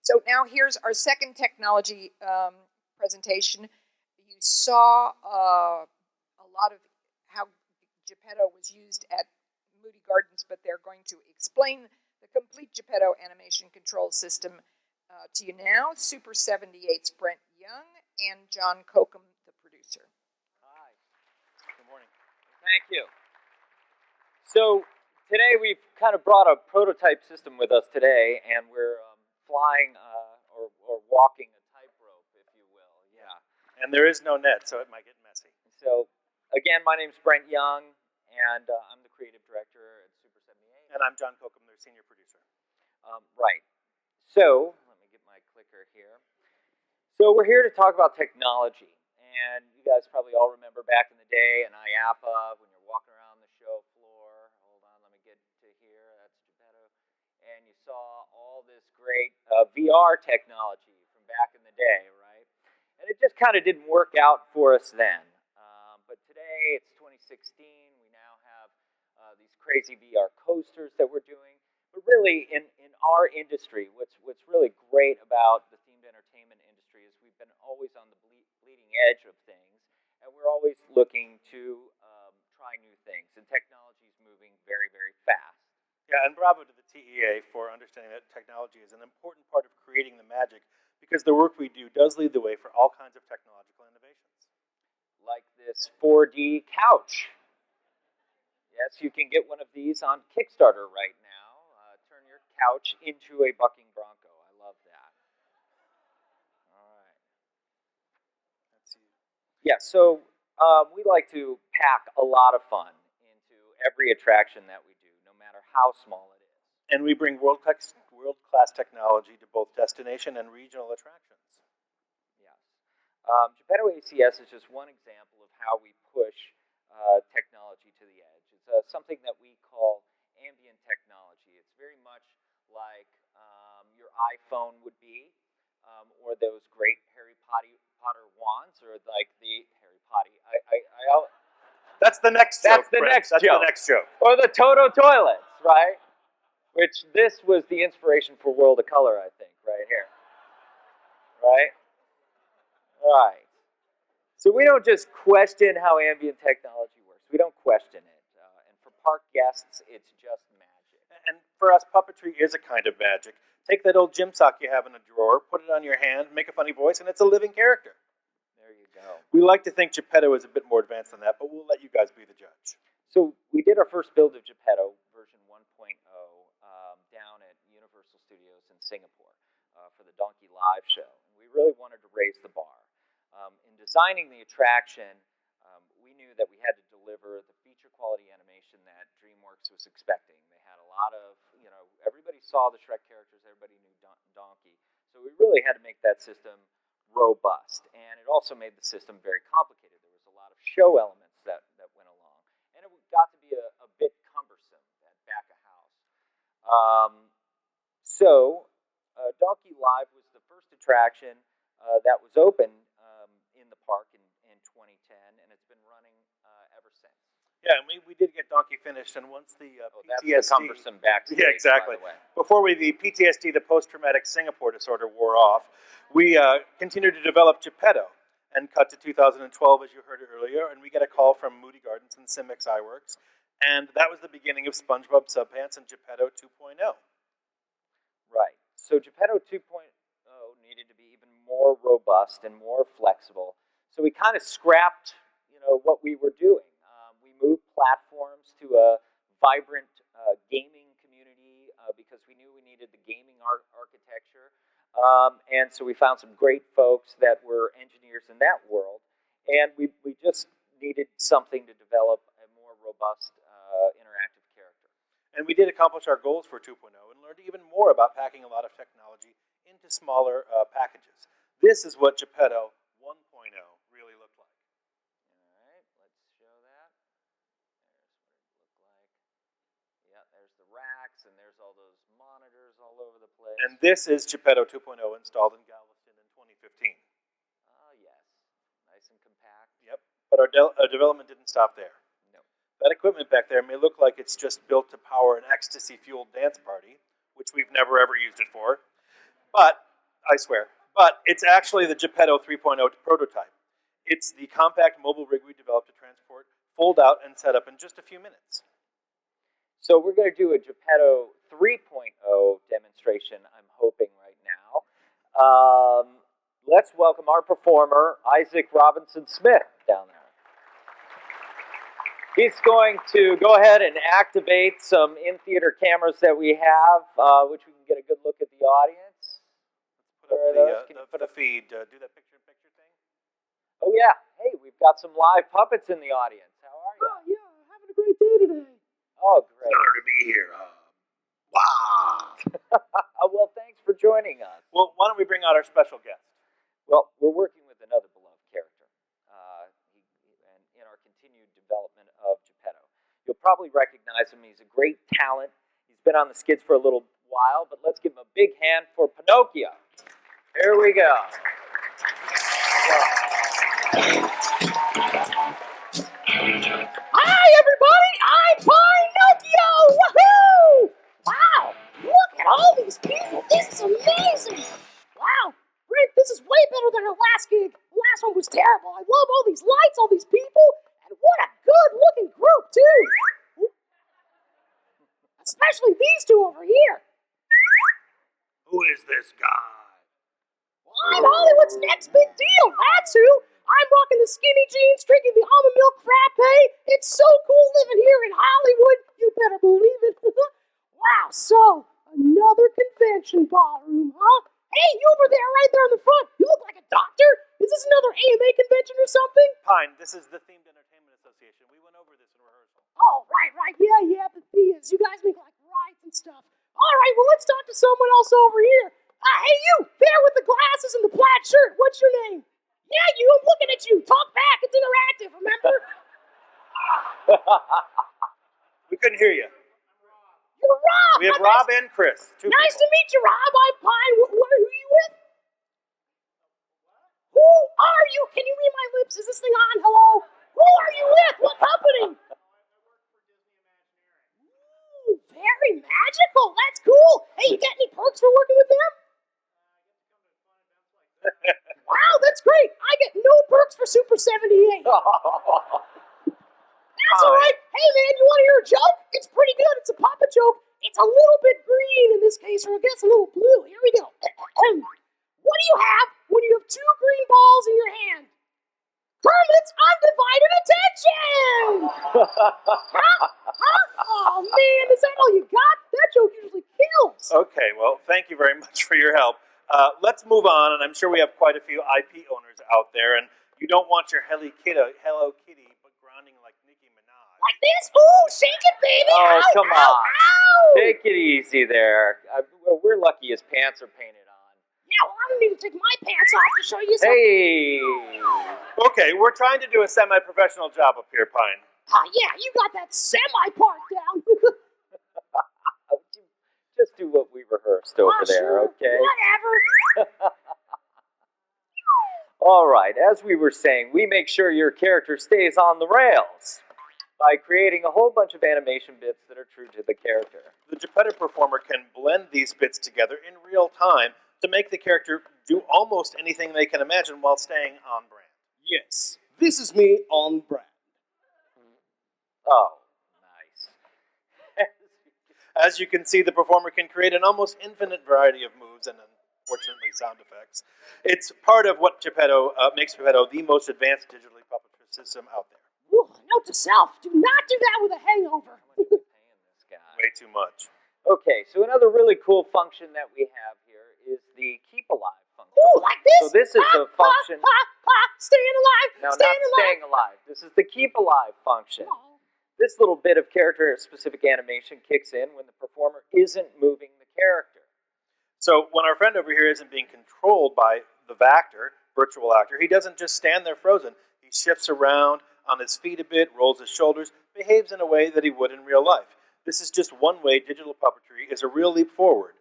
So now here's our second technology presentation. You saw a lot of how Geppetto was used at Moody Gardens, but they're going to explain the complete Geppetto animation control system to you now. Super 78's Brent Young and John Kokum, the producer. Hi. Good morning. Thank you. So today we've kind of brought a prototype system with us today, and we're flying or walking a tightrope, if you will. Yeah. And there is no net, so it might get messy. So again, my name's Brent Young, and I'm the creative director at Super 78. And I'm John Kokum, their senior producer. Right. So let me get my clicker here. So we're here to talk about technology, and you guys probably all remember back in the day in IAPA when you're walking around the show floor. Hold on, let me get to here. That's Geppetto, and you saw all this great VR technology from back in the day, right? And it just kind of didn't work out for us then. But today it's 2016. We now have these crazy VR coasters that we're doing. But really, in our industry, what's really great about the themed entertainment industry is we've been always on the bleeding edge of things, and we're always looking to try new things. And technology is moving very, very fast. Yeah, and bravo to the TEA for understanding that technology is an important part of creating the magic, because the work we do does lead the way for all kinds of technological innovations. Like this 4D couch. Yes, you can get one of these on Kickstarter right now. Turn your couch into a bucking bronco. I love that. All right. That's you. Yeah, so we like to pack a lot of fun into every attraction that we do, no matter how small it is. And we bring world-class technology to both destination and regional attractions. Yes. Geppetto ACS is just one example of how we push technology to the edge. It's something that we call ambient technology. It's very much like your iPhone would be, or those great Harry Potter wands, or like the Harry Potter. That's the next joke. That's the Brent. next That's joke. the next joke. Or the Toto toilets, right? Which this was the inspiration for World of Color, I think, right here. Right? Right. So we don't just question how ambient technology works. We don't question it. And for park guests, it's just magic. And for us, puppetry is a kind of magic. Take that old gym sock you have in a drawer, put it on your hand, make a funny voice, and it's a living character. There you go. We like to think Geppetto is a bit more advanced than that, but we'll let you guys be the judge. So we did our first build of Geppetto, version 1.0, down at Universal Studios in Singapore for the Donkey Live show. And we really wanted to raise the bar. In designing the attraction, we knew that we had to deliver the feature quality animation that DreamWorks was expecting. They had a lot of, everybody saw the Shrek characters, everybody knew Donkey. So we really had to make that system robust. And it also made the system very complicated. There was a lot of show elements that went along. And it got to be a bit cumbersome at back of house. So Donkey Live was the first attraction that was open in the park in 2010, and it's been running ever since. Yeah, and we did get Donkey finished, and once the PTSD... That's the cumbersome backstage, yeah, exactly. by the way. Before the PTSD, the post-traumatic Singapore disorder, wore off, we continued to develop Geppetto, and cut to 2012, as you heard earlier, and we get a call from Moody Gardens and Cimex iWorks, and that was the beginning of SpongeBob SquarePants and Geppetto 2.0. Right. So Geppetto 2.0 needed to be even more robust and more flexible. So we kind of scrapped, what we were doing. We moved platforms to a vibrant gaming community because we knew we needed the gaming architecture. And so we found some great folks that were engineers in that world. And we just needed something to develop a more robust interactive character. And we did accomplish our goals for 2.0 and learned even more about packing a lot of technology into smaller packages. This is what Geppetto 1.0 really looked like. All right, let's show that. There's what it looked like. Yeah, there's the racks, and there's all those monitors all over the place. And this is Geppetto 2.0 installed in Galveston in 2015. Oh, yes. Nice and compact. Yep, but our development didn't stop there. No. That equipment back there may look like it's just built to power an ecstasy-fueled dance party, which we've never ever used it for. But I swear. But it's actually the Geppetto 3.0 prototype. It's the compact mobile rig we developed to transport, fold out, and set up in just a few minutes. So we're going to do a Geppetto 3.0 demonstration, I'm hoping, right now. Let's welcome our performer, Isaac Robinson Smith, down there. He's going to go ahead and activate some in-theater cameras that we have, which we can get a good look at the audience. Put the feed. Do that picture-in-picture thing. Oh, yeah. Hey, we've got some live puppets in the audience. How are you? Oh, yeah, having a great day today. Oh, great. It's an honor to be here. Wow. Well, thanks for joining us. Well, why don't we bring out our special guest? Well, we're working with another beloved character and in our continued development of Geppetto. You'll probably recognize him. He's a great talent. He's been on the skids for a little while, but let's give him a big hand for Pinocchio. Here we go. Hi, everybody! I'm Pinocchio! Woohoo! Wow! Look at all these people! This is amazing! Wow! Rick, this is way better than our last gig. The last one was terrible. I love all these lights, all these people, and what a good-looking group, too! Especially these two over here. Who is this guy? I'm Hollywood's next big deal, that's who! I'm rocking the skinny jeans, drinking the almond milk frappe. It's so cool living here in Hollywood. You better believe it. Wow, so, another convention ballroom, huh? Hey, you over there, right there in the front. You look like a doctor. Is this another AMA convention or something? Pine, this is the Themed Entertainment Association. We went over this in rehearsal. Oh, right. Yeah, the theas. You guys make like rides and stuff. All right, well, let's talk to someone else over here. Hey, you, there with the glasses and the plaid shirt. What's your name? Yeah, you, I'm looking at you. Talk back. It's interactive, remember? We couldn't hear you. You're Rob. We have Rob and Chris. Nice to meet you, Rob. I'm Pine. Who are you with? Who are you? Can you read my lips? Is this thing on? Hello? Who are you with? What company? Ooh, very magical. That's cool. Hey, you get any perks for working with them? Wow, that's great. I get no perks for Super 78. That's all right. Hey, man, you want to hear a joke? It's pretty good. It's a Papa joke. It's a little bit green in this case, or I guess a little blue. Here we go. What do you have when you have two green balls in your hand? Kermit's undivided attention! Huh? Oh, man, is that all you got? That joke usually kills. Okay, well, thank you very much for your help. Let's move on, and I'm sure we have quite a few IP owners out there, and you don't want your Hello Kitty but grounding like Nicki Minaj. Like this? Ooh, shake it, baby! Oh, Ow, come ow, on. ow. Take it easy there. We're lucky his pants are painted on. Yeah, well, I don't need to take my pants off to show you something. Hey! Okay, we're trying to do a semi-professional job up here, Pine. Yeah, you got that semi-part down. Just do what we rehearsed over there, Sure. okay? Whatever. All right, as we were saying, we make sure your character stays on the rails by creating a whole bunch of animation bits that are true to the character. The Geppetto performer can blend these bits together in real time to make the character do almost anything they can imagine while staying on brand. Yes, this is me on brand. Oh, nice. As you can see, the performer can create an almost infinite variety of moves and, unfortunately, sound effects. It's part of what makes Geppetto the most advanced digitally puppetry system out there. Ooh, note to self, do not do that with a hangover. Paying this guy. Way too much. Okay, so another really cool function that we have here is the keep alive function. Ooh, like this? So this is a function. Staying alive. No, staying not alive. staying alive. This is the keep alive function. Oh. This little bit of character-specific animation kicks in when the performer isn't moving the character. So when our friend over here isn't being controlled by the virtual actor, he doesn't just stand there frozen. He shifts around on his feet a bit, rolls his shoulders, behaves in a way that he would in real life. This is just one way digital puppetry is a real leap forward.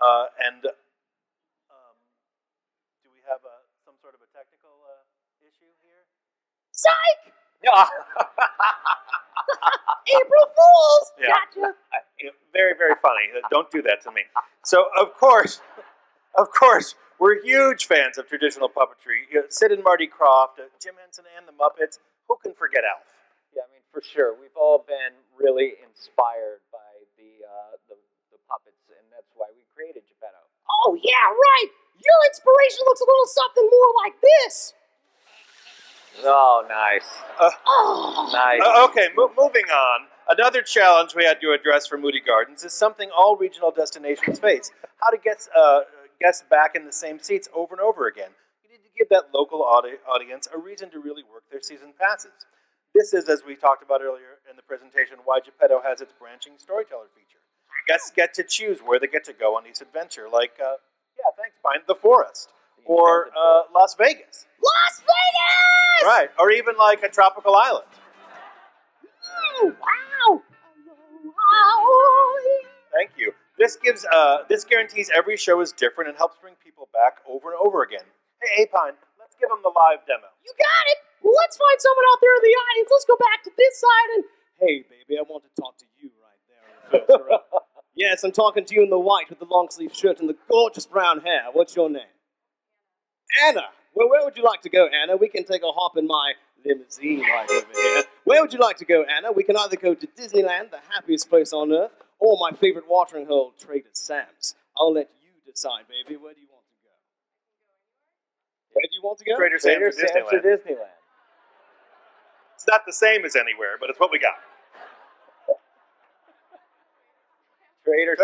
Do we have some sort of a technical issue here? Psych! Yeah. April Fools! Yeah. Gotcha. Very, very funny. Don't do that to me. So, of course, We're huge fans of traditional puppetry. Sid and Marty Krofft, Jim Henson and the Muppets. Who can forget Alf? Yeah, I mean, for sure. We've all been really inspired by the puppets, and that's why we created Geppetto. Oh, yeah, right. Your inspiration looks a little something more like this. Oh, nice. Nice. Okay, moving on. Another challenge we had to address for Moody Gardens is something all regional destinations face: how to get guests back in the same seats over and over again. You need to give that local audience a reason to really work their season passes. This is, as we talked about earlier in the presentation, why Geppetto has its branching storyteller feature. Guests get to choose where they get to go on each adventure, like, the forest, or Las Vegas. Las Vegas! Right, or even like a tropical island. Wow! Thank you. This guarantees every show is different and helps bring people back over and over again. Hey, Pine, let's give them the live demo. You got it! Well, let's find someone out there in the audience. Let's go back to this side and... Hey, baby, I want to talk to you right there in the first row. Yes, I'm talking to you in the white with the long-sleeve shirt and the gorgeous brown hair. What's your name? Anna. Well, where would you like to go, Anna? We can take a hop in my limousine right over here. Where would you like to go, Anna? We can either go to Disneyland, the happiest place on earth, or my favorite watering hole, Trader Sam's. I'll let you decide, baby. Where do you want to go? Where do you want to go? Trader Sam's or Disneyland. It's not the same as anywhere, but it's what we got. Trader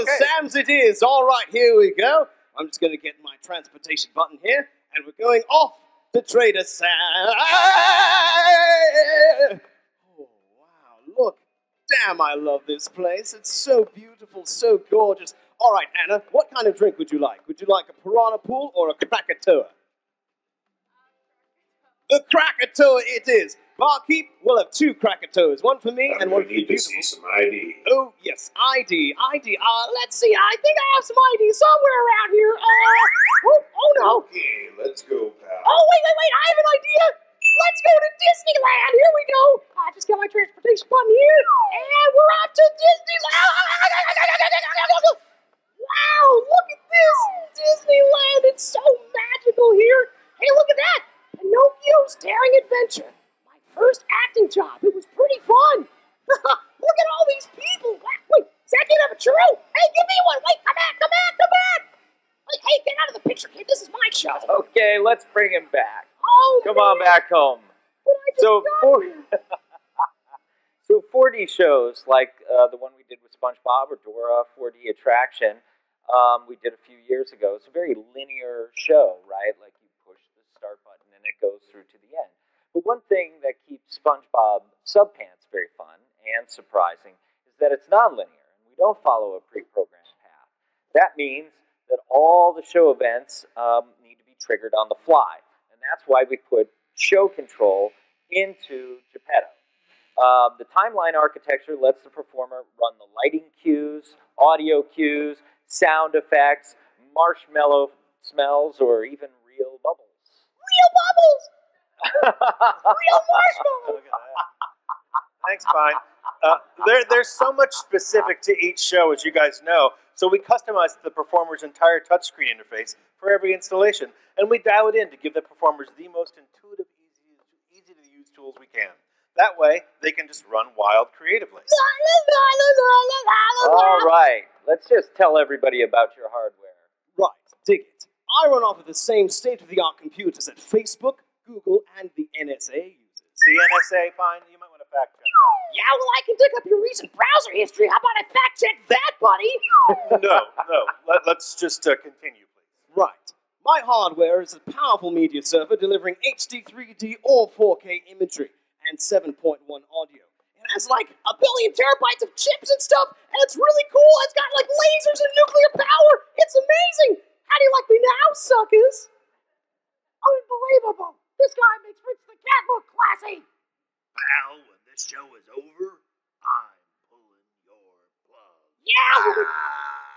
Sam's it is. All right, here we go. I'm just going to get my transportation button here, and we're going off to Trader Sam's. Oh, wow, look. Damn, I love this place. It's so beautiful, so gorgeous. All right, Anna, what kind of drink would you like? Would you like a piranha pool or a Krakatoa? The Krakatoa it is. Barkeep, we'll have 2 Krakatoas. One for me and one for you. Need to see some ID. Oh, yes, ID. let's see. I think I have some ID somewhere around here. Oh no. Okay, let's go, pal. Oh, wait. I have an idea. Let's go to Disneyland. Here we go. I just got my transportation button here, and we're off to Disneyland. Wow, look at this. Disneyland. It's so magical here. Hey, look at that. Pinocchio's Daring Adventure. My first acting job. It was pretty fun. Look at all these people. Wait, is that kid have a churro? Hey, give me one. Wait, come back. Hey, get out of the picture, kid. This is my show. Okay, let's bring him back. Oh, Come on back home. So 4D shows like the one we did with SpongeBob or Dora, 4D attraction, we did a few years ago. It's a very linear show, right? Like you push the start button and it goes through to the end. But one thing that keeps SpongeBob SubPants very fun and surprising is that it's nonlinear and we don't follow a pre-programmed path. That means that all the show events need to be triggered on the fly. And that's why we put show control into Geppetto. The timeline architecture lets the performer run the lighting cues, audio cues, sound effects, marshmallow smells, or even real bubbles. Real bubbles! Real marshmallow! Look at that. Thanks, Pine. There's so much specific to each show, as you guys know, so we customized the performer's entire touchscreen interface for every installation, and we dial it in to give the performers the most intuitive, easy-to-use tools we can. That way, they can just run wild creatively. All right, let's just tell everybody about your hardware. Right, dig it. I run off of the same state-of-the-art computers that Facebook, Google, and the NSA uses. The NSA, Pine, you might want to fact check that. Yeah, well, I can dig up your recent browser history. How about I fact check that, buddy? No. Let's just continue, please. Right. My hardware is a powerful media server delivering HD 3D or 4K imagery and 7.1 audio. It has like 1 billion terabytes of chips and stuff, and it's really cool. It's got like lasers and nuclear power. It's amazing. How do you like me now, suckers? Unbelievable. This guy makes Fritz the Cat look classy. Pal, when this show is over, I'm pulling your plug. Yeah,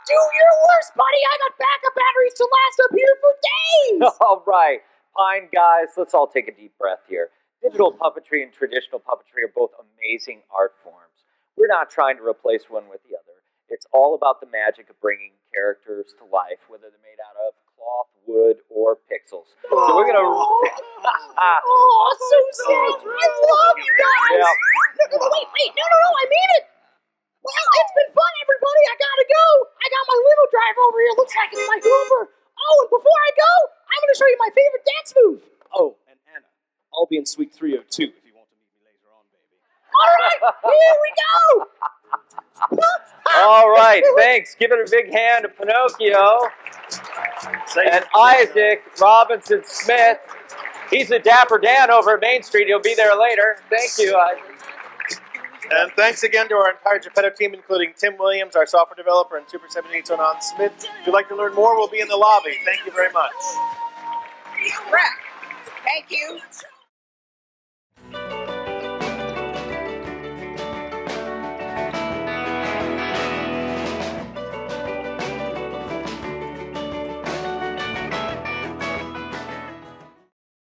do your worst, buddy. I got backup batteries to last up here for days. All right, fine, guys, let's all take a deep breath here. Digital puppetry and traditional puppetry are both amazing art forms. We're not trying to replace one with the other. It's all about the magic of bringing characters to life, whether they're made out of cloth pixels. So we're gonna. Oh, so sad. I love you guys. Yeah. No, wait. No, I mean it. Well, it's been fun, everybody. I gotta go. I got my limo driver over here. Looks like it's my Uber. Oh, and before I go, I'm gonna show you my favorite dance move. Oh, and Anna, I'll be in suite 302 if you want to meet me later on, baby. All right, here we go. All right, thanks. Give it a big hand to Pinocchio and Isaac Robinson Smith. He's a Dapper Dan over at Main Street. He'll be there later. Thank you, Isaac. And thanks again to our entire Geppetto team, including Tim Williams, our software developer, and Super 78's Onan Smith. If you'd like to learn more, we'll be in the lobby. Thank you very much. Thank you.